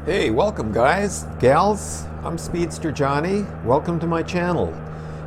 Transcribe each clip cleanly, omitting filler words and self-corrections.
Hey, welcome guys, gals. I'm Speedster Johnny. Welcome to my channel.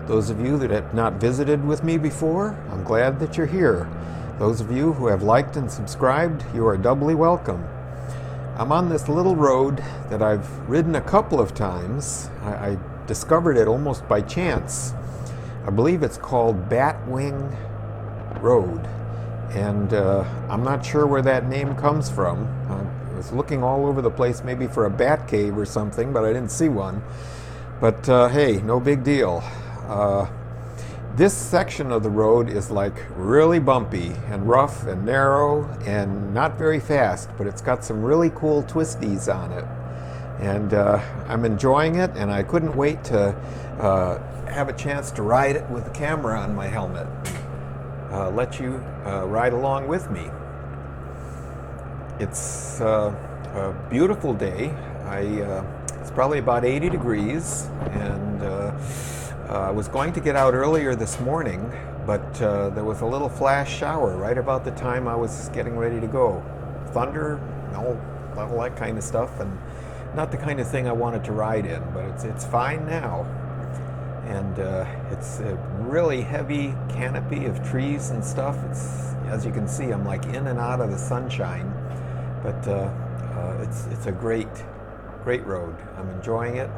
Those of you that have not visited with me before, I'm glad that you're here. Those of you who have liked and subscribed, you are doubly welcome. I'm on this little road that I've ridden a couple of times. I discovered it almost by chance. I believe it's called Batwing Road, and I'm not sure where that name comes from. I was looking all over the place, maybe for a bat cave or something, but I didn't see one. But hey, no big deal. This section of the road is like really bumpy and rough and narrow and not very fast, but it's got some really cool twisties on it. And I'm enjoying it, and I couldn't wait to have a chance to ride it with the camera on my helmet. Let you ride along with me. It's a beautiful day. It's probably about 80 degrees, and I was going to get out earlier this morning, but there was a little flash shower right about the time I was getting ready to go. Thunder, all that kind of stuff, and not the kind of thing I wanted to ride in, but it's fine now. And it's a really heavy canopy of trees and stuff. It's, as you can see, I'm like in and out of the sunshine, but it's a great road. I'm enjoying it.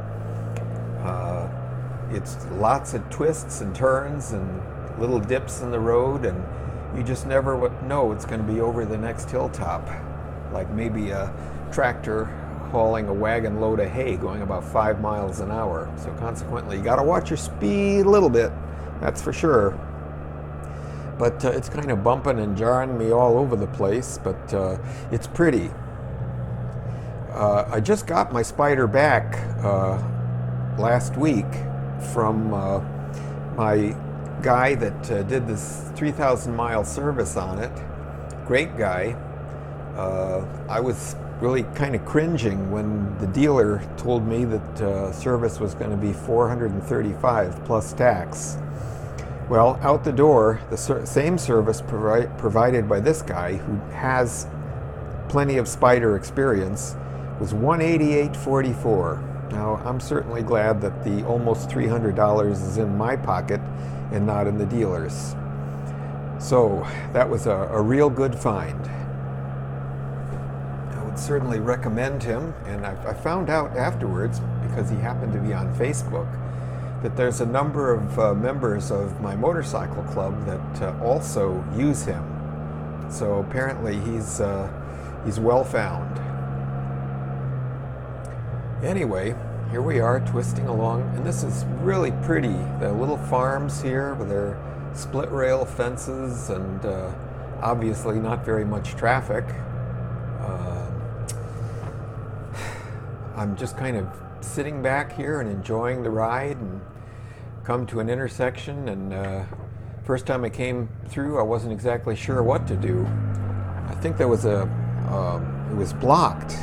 It's lots of twists and turns and little dips in the road, and you just never know it's going to be over the next hilltop, like maybe a tractor hauling a wagon load of hay going about 5 miles an hour. So consequently, you got to watch your speed a little bit, that's for sure. But it's kind of bumping and jarring me all over the place, but it's pretty. I just got my Spyder back last week from my guy that did this 3,000 mile service on it. Great guy. I was really kind of cringing when the dealer told me that service was going to be $435 plus tax. Well, out the door, the same service provided by this guy, who has plenty of Spyder experience, was $188.44. Now, I'm certainly glad that the almost $300 is in my pocket and not in the dealer's. So that was a real good find. I would certainly recommend him, and I found out afterwards, because he happened to be on Facebook, that there's a number of members of my motorcycle club that also use him. So apparently he's well found. Anyway, here we are twisting along, and this is really pretty. The little farms here with their split rail fences, and obviously not very much traffic. I'm just kind of sitting back here and enjoying the ride, and come to an intersection, and first time I came through I wasn't exactly sure what to do. I think there was it was blocked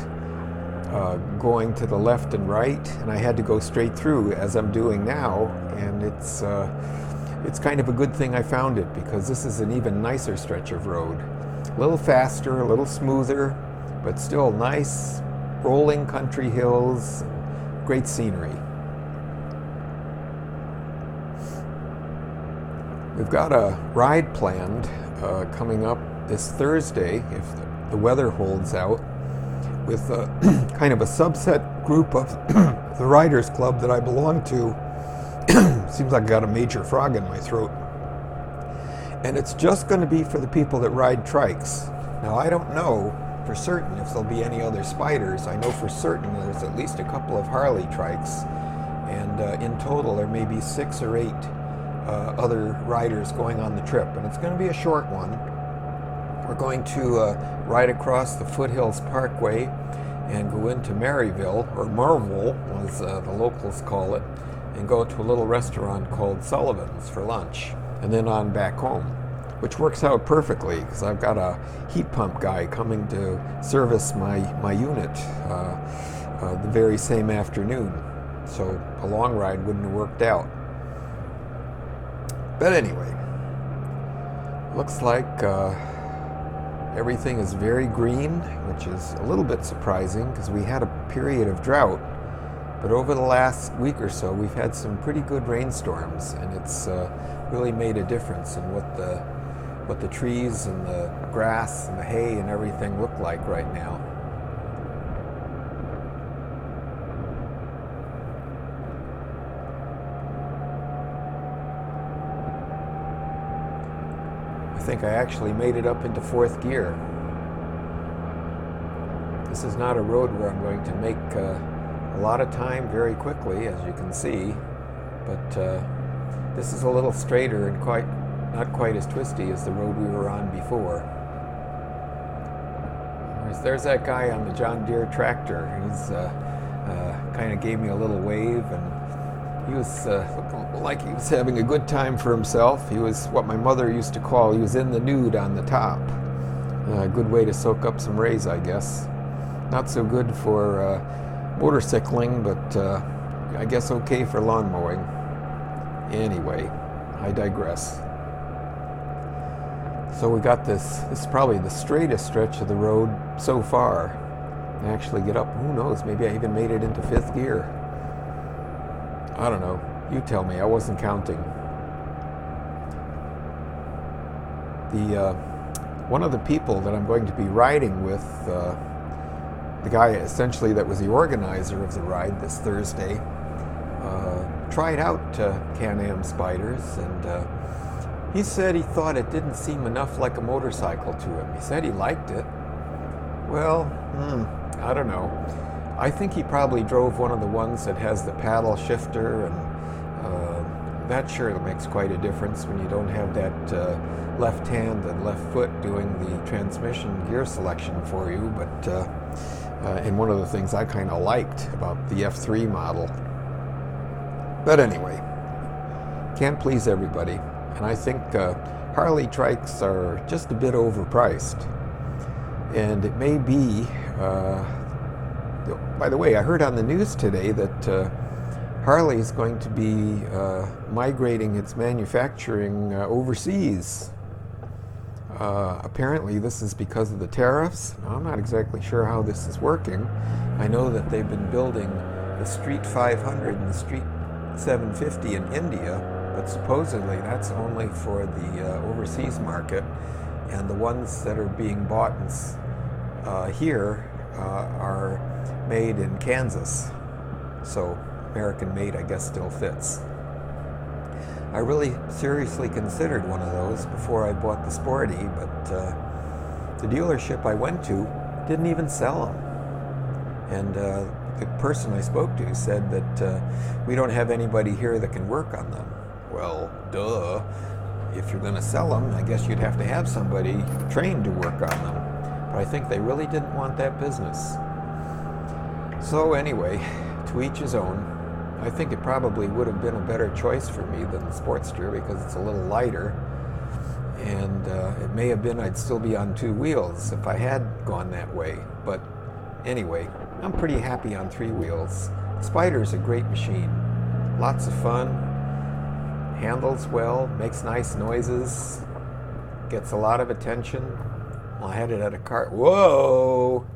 going to the left and right, and I had to go straight through as I'm doing now, and it's kind of a good thing I found it, because this is an even nicer stretch of road. A little faster, a little smoother, but still nice rolling country hills, great scenery. We've got a ride planned coming up this Thursday, if the weather holds out, with kind of a subset group of the Riders Club that I belong to. Seems like I got a major frog in my throat. And it's just going to be for the people that ride trikes. Now, I don't know for certain if there'll be any other Spyders. I know for certain there's at least a couple of Harley trikes, and in total there may be 6 or 8 other riders going on the trip, and it's going to be a short one. We're going to ride across the Foothills Parkway and go into Maryville, or Marville as the locals call it, and go to a little restaurant called Sullivan's for lunch, and then on back home, which works out perfectly because I've got a heat pump guy coming to service my unit the very same afternoon, so a long ride wouldn't have worked out. But anyway, looks like everything is very green, which is a little bit surprising because we had a period of drought. But over the last week or so, we've had some pretty good rainstorms, and it's really made a difference in what the trees and the grass and the hay and everything look like right now. I think I actually made it up into 4th gear. This is not a road where I'm going to make a lot of time very quickly, as you can see, but this is a little straighter and not quite as twisty as the road we were on before. There's that guy on the John Deere tractor. He's kind of gave me a little wave, and he was looking like he was having a good time for himself. He was what my mother used to call, he was in the nude on the top. A good way to soak up some rays, I guess. Not so good for motorcycling, but I guess okay for lawn mowing. Anyway, I digress. So we got this is probably the straightest stretch of the road so far. I actually get up, who knows, maybe I even made it into 5th gear. I don't know, you tell me, I wasn't counting. One of the people that I'm going to be riding with, the guy essentially that was the organizer of the ride this Thursday, tried out Can-Am Spyders, and he said he thought it didn't seem enough like a motorcycle to him. He said he liked it. Well, I don't know. I think he probably drove one of the ones that has the paddle shifter, and that sure makes quite a difference when you don't have that left hand and left foot doing the transmission gear selection for you. But and one of the things I kind of liked about the F3 model. But anyway, can't please everybody. And I think Harley trikes are just a bit overpriced. And it may be, by the way, I heard on the news today that Harley is going to be migrating its manufacturing overseas. Apparently this is because of the tariffs. I'm not exactly sure how this is working. I know that they've been building the Street 500 and the Street 750 in India, but supposedly that's only for the overseas market, and the ones that are being bought here are made in Kansas. So American made, I guess, still fits. I really seriously considered one of those before I bought the Sporty, but the dealership I went to didn't even sell them. And the person I spoke to said that we don't have anybody here that can work on them. Well, duh. If you're going to sell them, I guess you'd have to have somebody trained to work on them. But I think they really didn't want that business. So anyway, to each his own. I think it probably would have been a better choice for me than the Sportster because it's a little lighter. And it may have been I'd still be on 2 wheels if I had gone that way. But anyway, I'm pretty happy on 3 wheels. Spyder's a great machine. Lots of fun. Handles well, makes nice noises, gets a lot of attention. Well, I had it at a car. Whoa!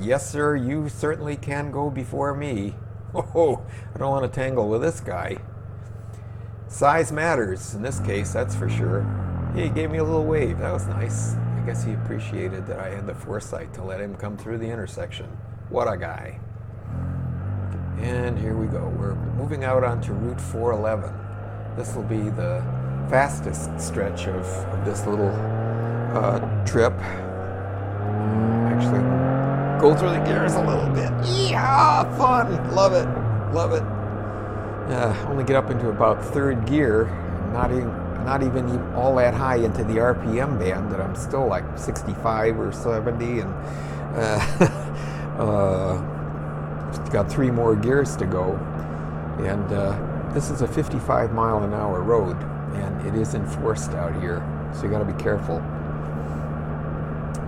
Yes, sir, you certainly can go before me. Oh, I don't want to tangle with this guy. Size matters in this case, that's for sure. He gave me a little wave. That was nice. I guess he appreciated that I had the foresight to let him come through the intersection. What a guy. And here we go. We're moving out onto Route 411. This will be the fastest stretch of this little trip. Actually, go through the gears a little bit. Yeah, fun. Love it. Love it. Only get up into about 3rd gear. Not even all that high into the RPM band, and I'm still like 65 or 70, and got 3 more gears to go. And this is a 55-mile-an-hour road, and it is enforced out here, so you got to be careful.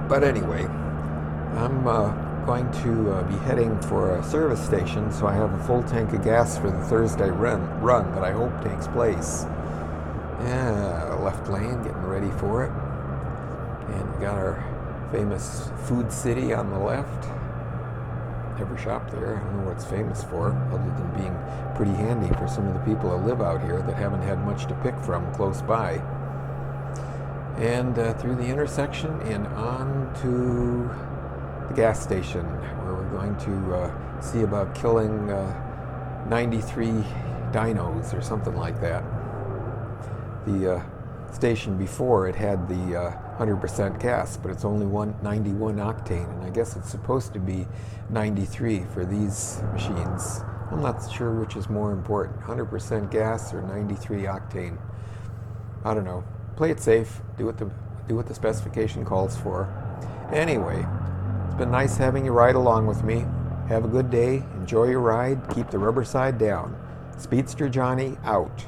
But anyway, I'm going to be heading for a service station, so I have a full tank of gas for the Thursday run that I hope takes place. Yeah, left lane, getting ready for it. And we got our famous Food City on the left. Never shopped there. I don't know what it's famous for, other than being pretty handy for some of the people that live out here that haven't had much to pick from close by. And through the intersection and on to the gas station, where we're going to see about killing 93 dinos or something like that. The station before, it had the 100% gas, but it's only 91 octane, and I guess it's supposed to be 93 for these machines. I'm not sure which is more important, 100% gas or 93 octane. I don't know. Play it safe. Do what the specification calls for. Anyway, it's been nice having you ride along with me. Have a good day. Enjoy your ride. Keep the rubber side down. Speedster Johnny out.